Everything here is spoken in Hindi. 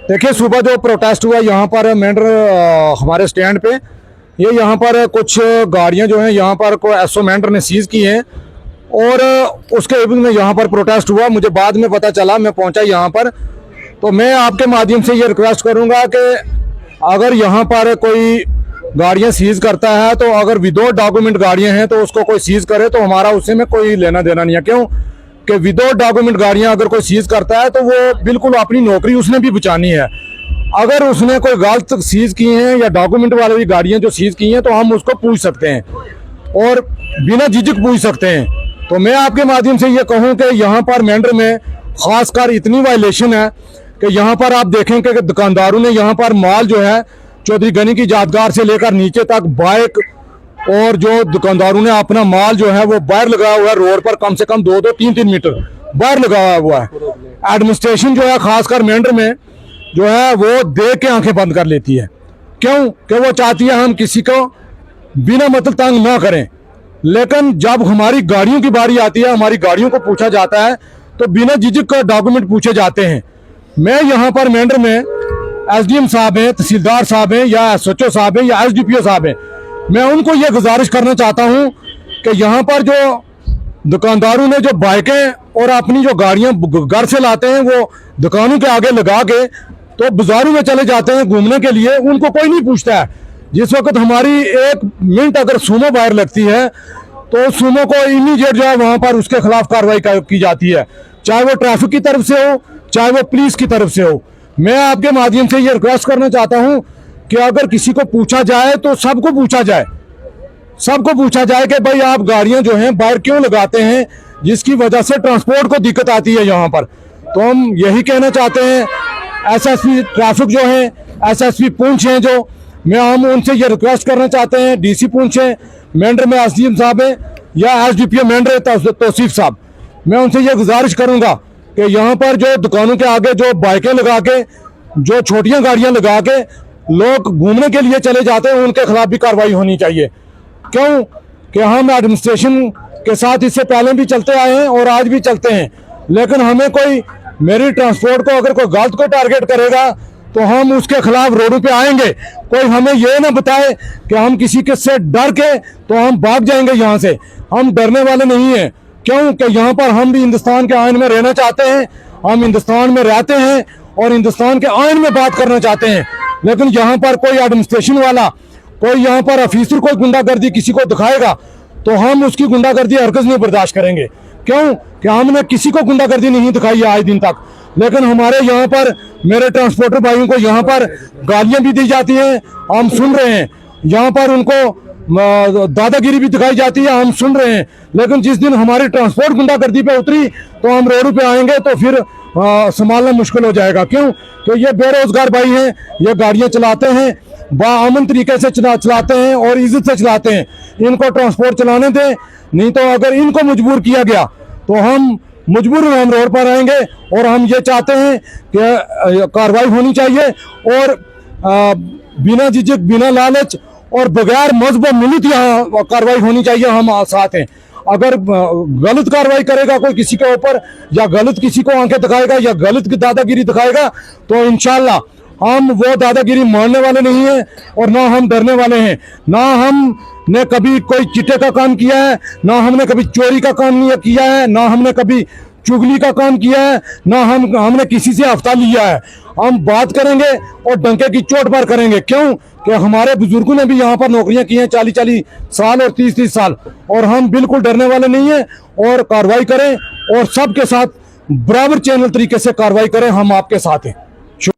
देखिए, सुबह जो प्रोटेस्ट हुआ यहाँ पर मेंढर हमारे स्टैंड पे, ये यहाँ पर कुछ गाड़ियाँ जो हैं यहाँ पर को एसओ मेंढर ने सीज की हैं और उसके एवज में यहाँ पर प्रोटेस्ट हुआ। मुझे बाद में पता चला, मैं पहुँचा यहाँ पर। तो मैं आपके माध्यम से ये रिक्वेस्ट करूँगा कि अगर यहाँ पर कोई गाड़ियाँ सीज करता है तो अगर विदाउट डॉक्यूमेंट गाड़ियाँ हैं तो उसको कोई सीज करे, तो हमारा उससे में कोई लेना देना नहीं है। क्यों कि विदाउट डॉक्यूमेंट गाड़ियां अगर कोई सीज करता है तो वो बिल्कुल अपनी नौकरी उसने भी बचानी है। अगर उसने कोई गलत सीज की हैं या डॉक्यूमेंट वाली गाड़ियां जो सीज की हैं तो हम उसको पूछ सकते हैं और बिना झिझक पूछ सकते हैं। तो मैं आपके माध्यम से ये कहूं कि यहाँ पर मेंढर में खासकर इतनी वायलेशन है कि यहाँ पर आप देखें कि दुकानदारों ने यहाँ पर माल जो है चौधरी गनी की यादगार से लेकर नीचे तक बाइक और जो दुकानदारों ने अपना माल जो है वो बाहर लगाया हुआ है रोड पर, कम से कम 2-3 मीटर बाहर लगाया हुआ है। एडमिनिस्ट्रेशन जो है खासकर मेंढर में जो है वो देख के आंखें बंद कर लेती है। क्यों कि वो चाहती है हम किसी को बिना मतलब तंग ना करें, लेकिन जब हमारी गाड़ियों की बारी आती है, हमारी गाड़ियों को पूछा जाता है तो बिना झिझक का डॉक्यूमेंट पूछे जाते हैं। मैं यहाँ पर मेंढर में एसडीएम साहब हैं, तहसीलदार साहब हैं या एसएचओ साहब हैं या एसडीपीओ साहब हैं, मैं उनको ये गुजारिश करना चाहता हूं कि यहाँ पर जो दुकानदारों ने जो बाइकें और अपनी जो गाड़ियां घर से लाते हैं वो दुकानों के आगे लगा के तो बाजारों में चले जाते हैं घूमने के लिए, उनको कोई नहीं पूछता है। जिस वक्त हमारी 1 मिनट अगर सुमो बाहर लगती है तो सुमो को इमीडिएट जो है वहां पर उसके खिलाफ कार्रवाई की जाती है, चाहे वो ट्रैफिक की तरफ से हो चाहे वो पुलिस की तरफ से हो। मैं आपके माध्यम से ये रिक्वेस्ट करना चाहता हूँ कि अगर किसी को पूछा जाए तो सबको पूछा जाए, सबको पूछा जाए कि भाई आप गाड़ियां जो हैं बाहर क्यों लगाते हैं, जिसकी वजह से ट्रांसपोर्ट को दिक्कत आती है यहाँ पर। तो हम यही कहना चाहते हैं एसएसपी ट्रैफिक जो है, एसएसपी पुंछ हैं जो, हम उनसे ये रिक्वेस्ट करना चाहते हैं, डीसी पुंछ हैं मेंढर में एसडीएम साहब हैं या एसडीपीओ मेंढर तौसीफ साहब, मैं उनसे ये गुजारिश करूँगा कि यहाँ पर जो दुकानों के आगे जो बाइकें लगा के जो छोटियाँ गाड़ियाँ लगा के लोग घूमने के लिए चले जाते हैं उनके खिलाफ भी कार्रवाई होनी चाहिए। क्यों कि हम एडमिनिस्ट्रेशन के साथ इससे पहले भी चलते आए हैं और आज भी चलते हैं, लेकिन हमें कोई मेरी ट्रांसपोर्ट को अगर कोई गलत को टारगेट करेगा तो हम उसके खिलाफ रोडों पे आएंगे। कोई हमें ये ना बताए कि हम किसी के से डर के तो हम भाग जाएंगे यहाँ से, हम डरने वाले नहीं हैं। क्यों कि यहाँ पर हम भी हिंदुस्तान के आइन में रहना चाहते हैं, हम हिंदुस्तान में रहते हैं और हिंदुस्तान के आइन में बात करना चाहते हैं। लेकिन यहाँ पर कोई एडमिनिस्ट्रेशन वाला, कोई यहाँ पर ऑफिसर कोई गुंडागर्दी किसी को दिखाएगा तो हम उसकी गुंडागर्दी हरगिज़ नहीं बर्दाश्त करेंगे। क्यों कि हमने किसी को गुंडागर्दी नहीं दिखाई है आज दिन तक, लेकिन हमारे यहाँ पर मेरे ट्रांसपोर्टर भाइयों को यहाँ पर गालियाँ भी दी जाती हैं, हम सुन रहे हैं। यहाँ पर उनको दादागिरी भी दिखाई जाती है, हम सुन रहे हैं। लेकिन जिस दिन हमारी ट्रांसपोर्ट गुंडागर्दी पे उतरी तो हम रोड पे आएंगे तो फिर संभालना मुश्किल हो जाएगा। क्यों तो ये बेरोजगार भाई हैं, ये गाड़ियाँ चलाते हैं, बाअमन तरीके से चलाते हैं और इज्जत से चलाते हैं। इनको ट्रांसपोर्ट चलाने दें, नहीं तो अगर इनको मजबूर किया गया तो हम मजबूर हम रोड पर आएंगे। और हम ये चाहते हैं कि कार्रवाई होनी चाहिए और बिना झिझक, बिना लालच और बगैर मजहब मिलित यहाँ कार्रवाई होनी चाहिए। हम साथ हैं। अगर गलत कार्रवाई करेगा कोई किसी के ऊपर या गलत किसी को आंखें दिखाएगा या गलत दादागिरी दिखाएगा तो इंशाल्लाह हम वो दादागिरी मानने वाले नहीं हैं और ना हम डरने वाले हैं। ना हमने कभी कोई चिट्टे का काम किया है, ना हमने कभी चोरी का काम किया है, ना हमने कभी चुगली का काम किया है, ना हमने किसी से हफ्ता लिया है। हम बात करेंगे और डंके की चोट पर करेंगे। क्यों कि हमारे बुजुर्गों ने भी यहाँ पर नौकरियां की हैं 40-40 साल और 30-30 साल, और हम बिल्कुल डरने वाले नहीं हैं। और कार्रवाई करें और सबके साथ बराबर चैनल तरीके से कार्रवाई करें, हम आपके साथ हैं।